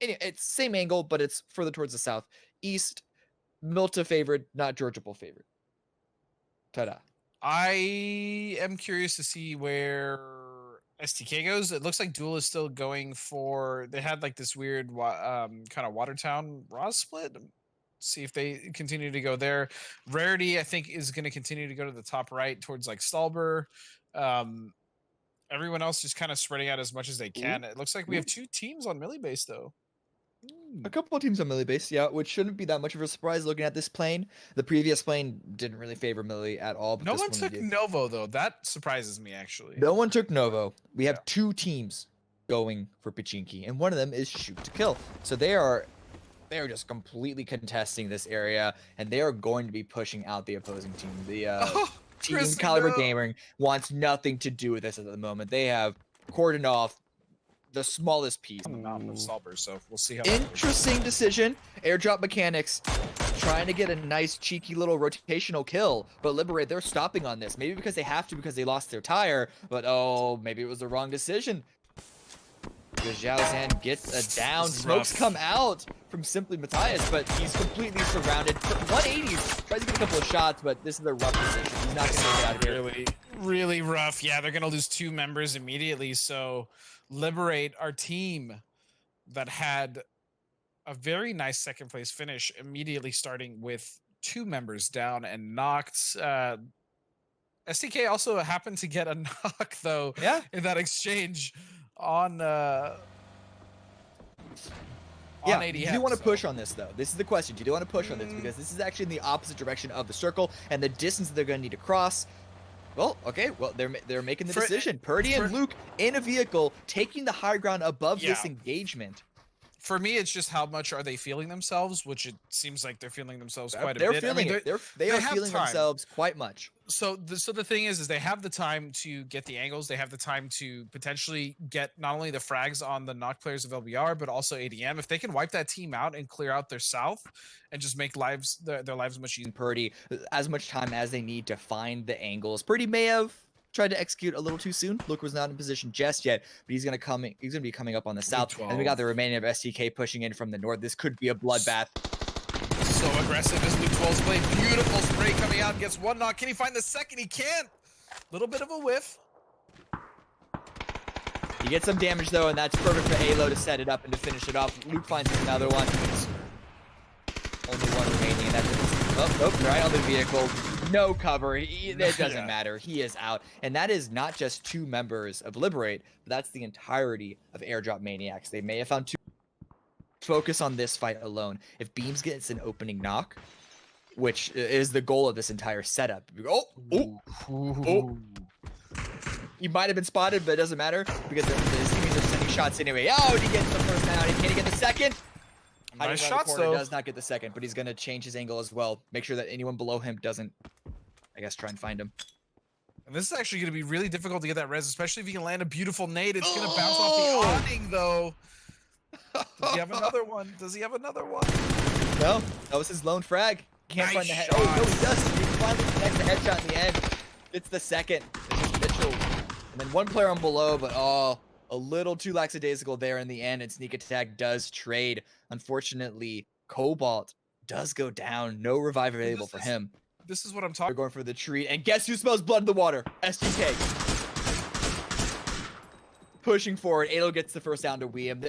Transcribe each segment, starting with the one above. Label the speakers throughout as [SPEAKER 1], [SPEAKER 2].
[SPEAKER 1] Anyway, it's same angle, but it's further towards the south. East, Milta favored, not Georgia Bull favored. Ta-da.
[SPEAKER 2] I am curious to see where STK goes. It looks like Duel is still going for. They had like this weird kind of Watertown Ross split. See if they continue to go there. Rarity, I think, is going to continue to go to the top right towards like Stalber. Everyone else just kind of spreading out as much as they can. It looks like we have 2 teams on Millie base though.
[SPEAKER 1] A couple of teams on Millie base, yeah, which shouldn't be that much of a surprise looking at this plane. The previous plane didn't really favor Millie at all. But
[SPEAKER 2] no one took Novo though. That surprises me actually.
[SPEAKER 1] No one took Novo. We have 2 teams going for Pachinki, and one of them is Shoot to Kill. So they are just completely contesting this area, and they are going to be pushing out the opposing team. The team Caliber Gaming wants nothing to do with this at the moment. They have cordoned off the smallest piece
[SPEAKER 2] on the mountain of Stalber, so we'll see how.
[SPEAKER 1] Interesting decision. Airdrop mechanics trying to get a nice cheeky little rotational kill, but Liberate, they're stopping on this. Maybe because they have to, because they lost their tire, but oh, maybe it was the wrong decision. Because Zhao Zhan gets a down. Smokes come out from Simply Matthias, but he's completely surrounded. 180s, tries to get a couple of shots, but this is a rough decision. He's not going to get out of here.
[SPEAKER 2] Really, really rough. Yeah, they're going to lose 2 members immediately, so Liberate, our team that had a very nice second place finish, immediately starting with 2 members down and knocked. STK also happened to get a knock though, in that exchange on
[SPEAKER 1] yeah, ADM. Do you want to push on this though? This is the question. Do you want to push on this? Because this is actually in the opposite direction of the circle and the distance that they're going to need to cross. Well, okay. Well, they're making the decision. Purdy and Luke in a vehicle, taking the high ground above this engagement.
[SPEAKER 2] For me, it's just how much are they feeling themselves, which it seems like they're feeling themselves quite a
[SPEAKER 1] bit.
[SPEAKER 2] They're
[SPEAKER 1] feeling it. They are feeling themselves quite much.
[SPEAKER 2] So the thing is they have the time to get the angles. They have the time to potentially get not only the frags on the knock players of LBR, but also ADM. If they can wipe that team out and clear out their south and just make their lives much easier.
[SPEAKER 1] Purdy, as much time as they need to find the angles. Purdy may have tried to execute a little too soon. Luke was not in position just yet, but he's gonna be coming up on the south, and we got the remaining of STK pushing in from the north. This could be a bloodbath.
[SPEAKER 2] So aggressive as Luke 12's played. Beautiful spray coming out, gets 1 knock. Can he find the second? He can't. Little bit of a whiff.
[SPEAKER 1] He gets some damage though, and that's perfect for Halo to set it up and to finish it off. Luke finds another one. Only 1 remaining, and that's it. Oh, nope, right on the vehicle. No cover. It doesn't matter. He is out. And that is not just 2 members of Liberate, but that's the entirety of Airdrop Maniacs. They may have found 2. Focus on this fight alone. If Beams gets an opening knock, which is the goal of this entire setup. Oh. He might have been spotted, but it doesn't matter because his teammates are sending shots anyway. Oh, he gets the first down. Can he get the second?
[SPEAKER 2] Nice shots, though.
[SPEAKER 1] Does not get the second, but he's going to change his angle as well. Make sure that anyone below him doesn't, I guess, try and find him.
[SPEAKER 2] And this is actually going to be really difficult to get that res, especially if he can land a beautiful nade. It's going to bounce off the awning, though. Does he have another one? Does he have another one?
[SPEAKER 1] No, that was his lone frag. Can't find the head. Oh, no, he does. He finally connects the headshot in the end. It's the second. It's just Mitchell. And then 1 player on below, but a little too lackadaisical there in the end, and Sneak Attack does trade. Unfortunately, Cobalt does go down. No revive available for him.
[SPEAKER 2] This is what I'm talking about.
[SPEAKER 1] They're going for the treat, and guess who smells blood in the water? SGK. Pushing forward, Ado gets the first down to Weem.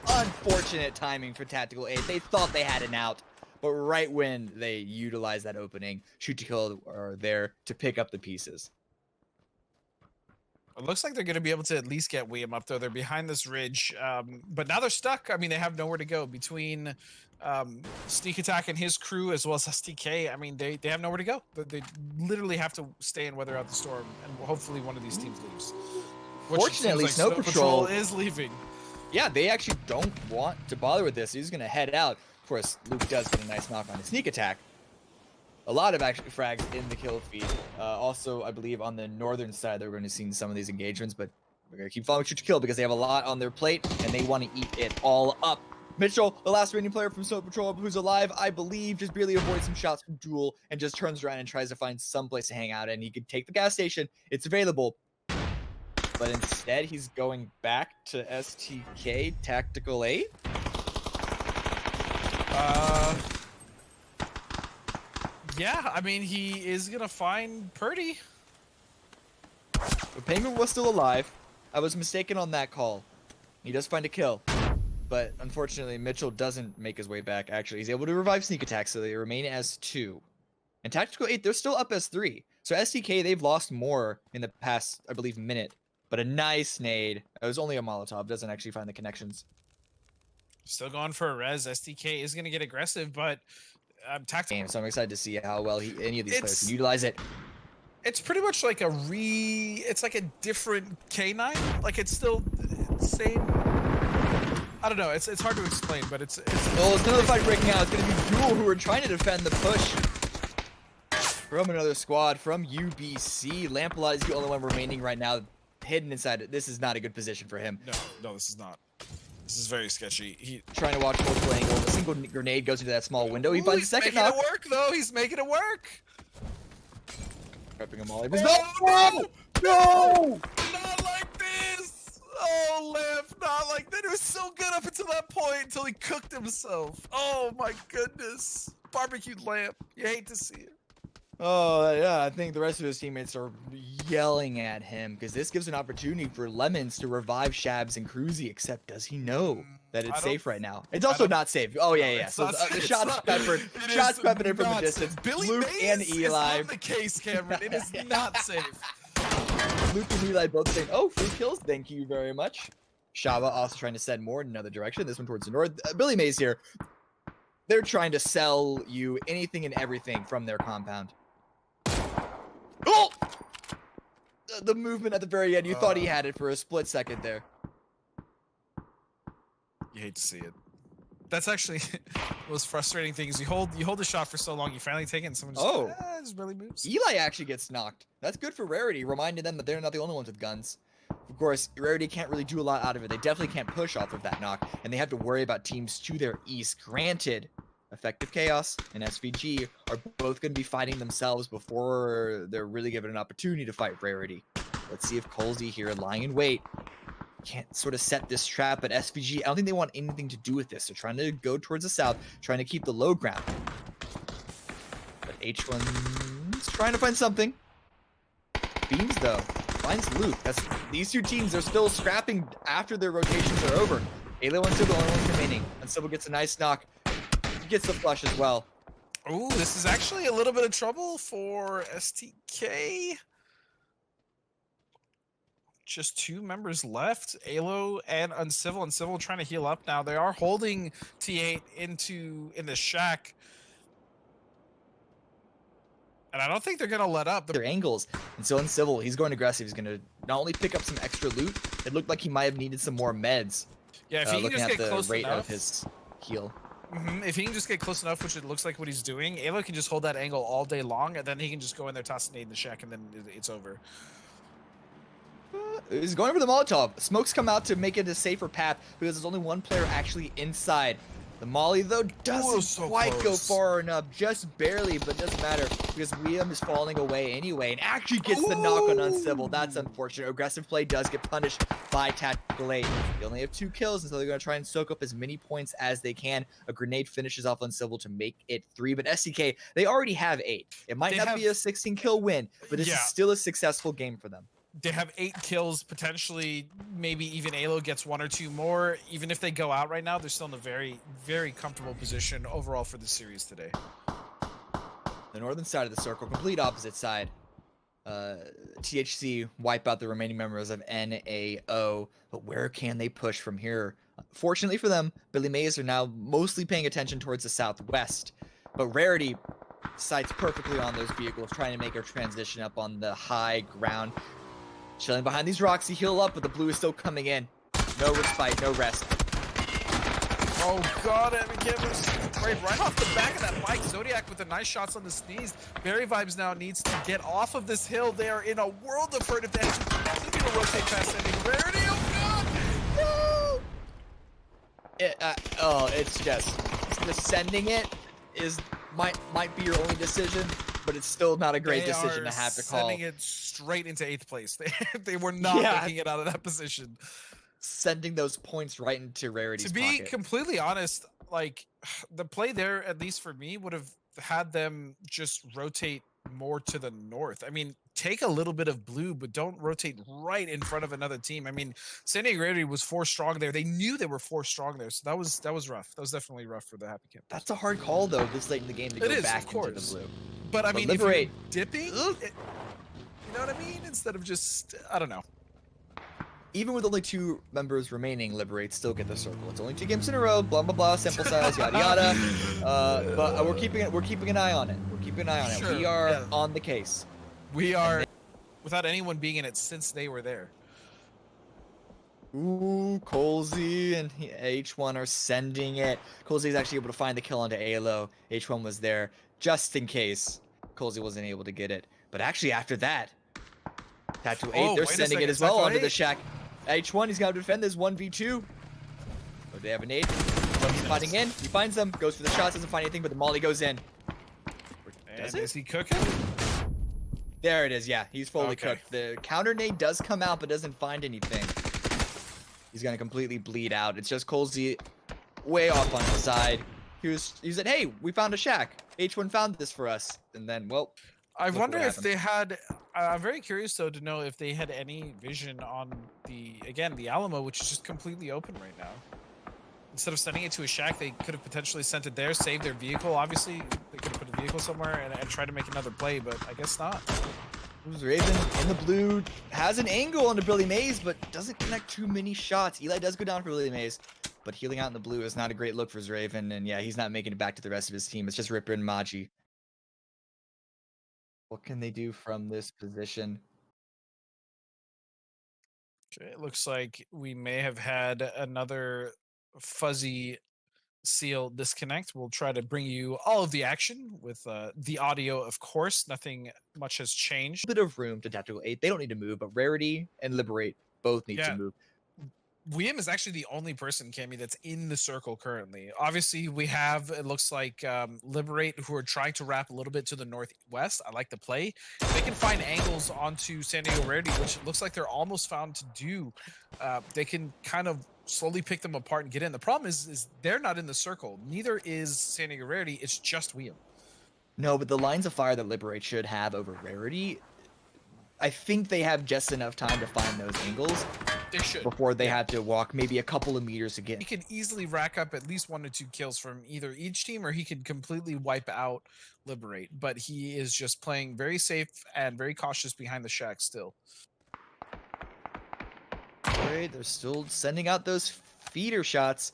[SPEAKER 1] Unfortunate timing for Tactical 8. They thought they had an out, but right when they utilize that opening, Shoot to Kill are there to pick up the pieces.
[SPEAKER 2] It looks like they're going to be able to at least get Weem up, though. They're behind this ridge, but now they're stuck. I mean, they have nowhere to go between Sneak Attack and his crew, as well as STK. I mean, they have nowhere to go. They literally have to stay and weather out the storm, and hopefully one of these teams leaves.
[SPEAKER 1] Fortunately,
[SPEAKER 2] like
[SPEAKER 1] Snow Patrol
[SPEAKER 2] is leaving.
[SPEAKER 1] Yeah, they actually don't want to bother with this. He's going to head out. Of course, Luke does get a nice knock on his Sneak Attack. A lot of actually frags in the kill feed. Also, I believe on the northern side, they're going to see some of these engagements, but we're going to keep following Shoot to Kill because they have a lot on their plate, and they want to eat it all up. Mitchell, the last remaining player from Snow Patrol who's alive, I believe, just barely avoids some shots from Duel and just turns around and tries to find some place to hang out, and he could take the gas station. It's available. but instead he's going back to STK Tactical 8.
[SPEAKER 2] Yeah, I mean, he is gonna find Purdy.
[SPEAKER 1] The Penguin was still alive. I was mistaken on that call. He does find a kill. But unfortunately, Mitchell doesn't make his way back, actually. He's able to revive Sneak Attack, so they remain as 2. And Tactical 8, they're still up as 3. So STK, they've lost more in the past, I believe, minute. But a nice nade. It was only a Molotov, doesn't actually find the connections.
[SPEAKER 2] Still going for a res. SDK is going to get aggressive, but Tactical.
[SPEAKER 1] So I'm excited to see how well any of these players can utilize it.
[SPEAKER 2] It's pretty much like it's like a different K9. Like it's still same. I don't know. It's hard to explain, but it's.
[SPEAKER 1] Well, it's another fight breaking out. It's going to be Duel who are trying to defend the push from another squad from UBC. Lamplight is the only one remaining right now, hidden inside it. This is not a good position for him.
[SPEAKER 2] No, this is not. This is very sketchy. He
[SPEAKER 1] trying to watch multiple angles. A single grenade goes into that small window. He finds a second knock.
[SPEAKER 2] He's making it work, though. He's making it work.
[SPEAKER 1] Prepping him all.
[SPEAKER 2] No! Not like this! Oh, Lamp, not like that. It was so good up until that point, until he cooked himself. Oh my goodness. Barbecued Lamp. You hate to see it.
[SPEAKER 1] Oh, yeah, I think the rest of his teammates are yelling at him because this gives an opportunity for Lemons to revive Shabs and Cruzy, except does he know that it's safe right now? It's also not safe. Oh, yeah. So the shots peppered in from the distance.
[SPEAKER 2] Billy
[SPEAKER 1] Luke
[SPEAKER 2] Mays
[SPEAKER 1] and Eli.
[SPEAKER 2] is not the case, Cameron. It is not safe.
[SPEAKER 1] Luke and Eli both saying, oh, free kills, thank you very much. Shava also trying to send more in another direction, this one towards the north. Billy Mays here. They're trying to sell you anything and everything from their compound. Oh! The movement at the very end, you thought he had it for a split second there.
[SPEAKER 2] You hate to see it. That's actually the most frustrating thing is you hold the shot for so long, you finally take it and someone just really moves.
[SPEAKER 1] Eli actually gets knocked. That's good for Rarity, reminding them that they're not the only ones with guns. Of course, Rarity can't really do a lot out of it. They definitely can't push off of that knock, and they have to worry about teams to their east. Granted, Effective Chaos and SVG are both going to be fighting themselves before they're really given an opportunity to fight Rarity. Let's see if Colsey here, lying in wait, can't sort of set this trap, but SVG, I don't think they want anything to do with this. They're trying to go towards the south, trying to keep the low ground. But H1's trying to find something. Beams, though, finds Luke. These two teams are still scrapping after their rotations are over. Halo and Civil are the only ones remaining, and Civil gets a nice knock. Gets the flush as well.
[SPEAKER 2] Ooh, this is actually a little bit of trouble for STK. Just 2 members left, Alo and Uncivil. Uncivil trying to heal up now. They are holding T8 in the shack. And I don't think they're gonna let up.
[SPEAKER 1] Their angles. And so Uncivil, he's going aggressive. He's gonna not only pick up some extra loot, it looked like he might have needed some more meds.
[SPEAKER 2] Yeah, if he can just get close
[SPEAKER 1] rate
[SPEAKER 2] enough
[SPEAKER 1] of his heal.
[SPEAKER 2] If he can just get close enough, which it looks like what he's doing, Alo can just hold that angle all day long, and then he can just go in there, toss a nade in the shack, and then it's over.
[SPEAKER 1] He's going for the Molotov. Smokes come out to make it a safer path because there's only one player actually inside. The Molly, though, doesn't quite go far enough. Just barely, but doesn't matter because Liam is falling away anyway and actually gets the knock on Uncivil. That's unfortunate. Aggressive play does get punished by Tactical 8. They only have 2 kills, and so they're going to try and soak up as many points as they can. A grenade finishes off Uncivil to make it 3, but STK, they already have 8. It might not be a 16-kill win, but this is still a successful game for them.
[SPEAKER 2] They have 8 kills, potentially, maybe even Alo gets 1 or 2 more. Even if they go out right now, they're still in a very, very comfortable position overall for the series today.
[SPEAKER 1] The northern side of the circle, complete opposite side. THC wipe out the remaining members of NAO, but where can they push from here? Fortunately for them, Billy Mays are now mostly paying attention towards the southwest, but Rarity sights perfectly on those vehicles, trying to make a transition up on the high ground. Chilling behind these rocks, he heal up, but the blue is still coming in. No respite, no rest.
[SPEAKER 2] Oh god, Evan Cameron's right off the back of that bike. Zodiac with the nice shots on the sneeze. Berry Vibes now needs to get off of this hill. They are in a world of hurt if they actually continue to rotate past ending. Rarity, oh god! No!
[SPEAKER 1] It's just sending it might be your only decision. but it's still not a great
[SPEAKER 2] They
[SPEAKER 1] decision
[SPEAKER 2] are
[SPEAKER 1] to have to call.
[SPEAKER 2] sending it straight into 8th place. They were not making it out of that position.
[SPEAKER 1] Sending those points right into Rarity's
[SPEAKER 2] To be
[SPEAKER 1] pocket.
[SPEAKER 2] completely honest, like the play there, at least for me, would have had them just rotate more to the north. I mean, take a little bit of blue, but don't rotate right in front of another team. I mean, San Diego Rarity was 4 strong there. They knew they were 4 strong there, so that was rough. That was definitely rough for the Happy Camp.
[SPEAKER 1] That's a hard call though, this late in the game to go back into the blue.
[SPEAKER 2] But I mean,
[SPEAKER 1] Liberate.
[SPEAKER 2] if you're dipping, you know what I mean? Instead of just, I don't know.
[SPEAKER 1] Even with only 2 members remaining, Liberate still get the circle. It's only 2 games in a row, blah blah blah, sample size, yada yada. But we're keeping an eye on it. We're keeping an eye on it.
[SPEAKER 2] Sure,
[SPEAKER 1] We are on the case.
[SPEAKER 2] We are, without anyone being in it since they were there.
[SPEAKER 1] Ooh, Colsey and H1 are sending it. Colsey is actually able to find the kill onto Alo. H1 was there just in case Colsey wasn't able to get it. But actually after that, Tattoo 8, they're sending it as well onto the shack. H1, he's got to defend this 1v2. Oh, they have a nade. He's fighting in. He finds them, goes for the shots, doesn't find anything, but the molly goes in.
[SPEAKER 2] And is he cooking?
[SPEAKER 1] There it is, yeah. He's fully cooked. The counter nade does come out, but doesn't find anything. He's going to completely bleed out. It's just Colsey way off on the side. He said, hey, we found a shack. H1 found this for us. And then, well,
[SPEAKER 2] I wonder if they had, I'm very curious though to know if they had any vision on the Alamo, which is just completely open right now. Instead of sending it to a shack, they could have potentially sent it there, saved their vehicle. Obviously, they could have put a vehicle somewhere and tried to make another play, but I guess not.
[SPEAKER 1] Raven in the blue has an angle onto Billy Mays, but doesn't connect too many shots. Eli does go down for Billy Mays, but healing out in the blue is not a great look for Raven, and yeah, he's not making it back to the rest of his team. It's just Ripper and Maji. What can they do from this position?
[SPEAKER 2] Okay, it looks like we may have had another fuzzy seal disconnect. We'll try to bring you all of the action with the audio, of course. Nothing much has changed.
[SPEAKER 1] A bit of room to Tattoo 8. They don't need to move, but Rarity and Liberate both need to move.
[SPEAKER 2] William is actually the only person, Cammy, that's in the circle currently. Obviously, we have, it looks like, Liberate, who are trying to wrap a little bit to the northwest. I like the play. If they can find angles onto San Diego Rarity, which it looks like they're almost found to do, they can kind of slowly pick them apart and get in. The problem is they're not in the circle. Neither is San Diego Rarity. It's just William.
[SPEAKER 1] No, but the lines of fire that Liberate should have over Rarity, I think they have just enough time to find those angles.
[SPEAKER 2] They should.
[SPEAKER 1] Before they have to walk maybe a couple of meters to get.
[SPEAKER 2] He can easily rack up at least 1 or 2 kills from either each team, or he could completely wipe out Liberate. But he is just playing very safe and very cautious behind the shack still.
[SPEAKER 1] Right, they're still sending out those feeder shots,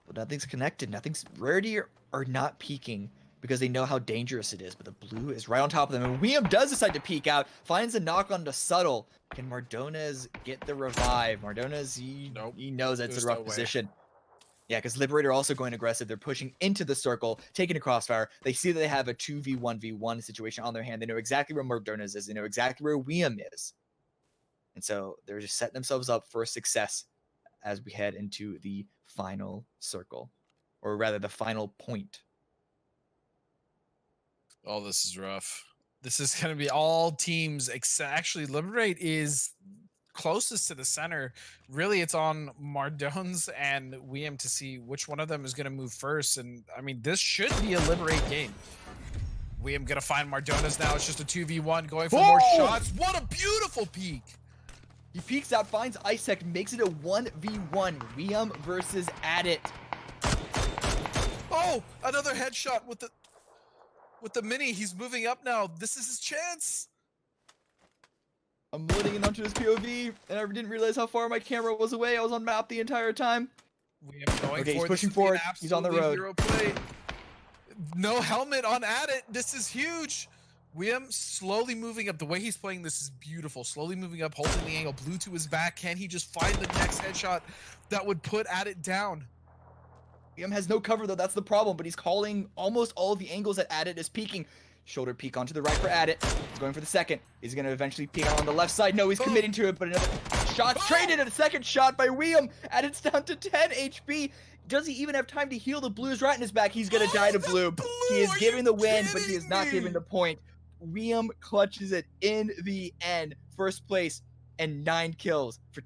[SPEAKER 1] but nothing's connected. Rarity are not peeking because they know how dangerous it is, but the blue is right on top of them. And William does decide to peek out, finds a knock on the Subtle. Can Mardones get the revive? Mardones, he knows that's a rough position. Yeah, because Liberator also going aggressive. They're pushing into the circle, taking a crossfire. They see that they have a 2v1v1 situation on their hand. They know exactly where Mardones is. They know exactly where William is. And so they're just setting themselves up for success as we head into the final circle, or rather the final point.
[SPEAKER 2] Oh, this is rough. This is going to be all teams except actually Liberate is closest to the center. Really, it's on Mardones and William to see which one of them is going to move first. And I mean, this should be a Liberate game. William going to find Mardones now. It's just a 2v1 going for more shots. What a beautiful peek.
[SPEAKER 1] He peeks out, finds Isaac, makes it a 1v1. William versus Adit.
[SPEAKER 2] Oh, another headshot with the mini. He's moving up now. This is his chance.
[SPEAKER 1] I'm loading in onto his POV, and I didn't realize how far my camera was away. I was on map the entire time. Okay, he's pushing forward. He's on the road.
[SPEAKER 2] No helmet on Adit. This is huge. William slowly moving up. The way he's playing this is beautiful. Slowly moving up, holding the angle. Blue to his back. Can he just find the next headshot that would put Adit down?
[SPEAKER 1] William has no cover, though. That's the problem. But he's calling almost all of the angles that Adit is peeking. Shoulder peek onto the right for Adit. He's going for the second. He's going to eventually peek out on the left side. No, he's committing to it, but another shot traded, and a second shot by William. Adit's down to 10 HP. Does he even have time to heal? The Blue's right in his back. He's going to die to Blue. He is giving the win, but he is not giving the point. Liam clutches it in the end. First place and 9 kills for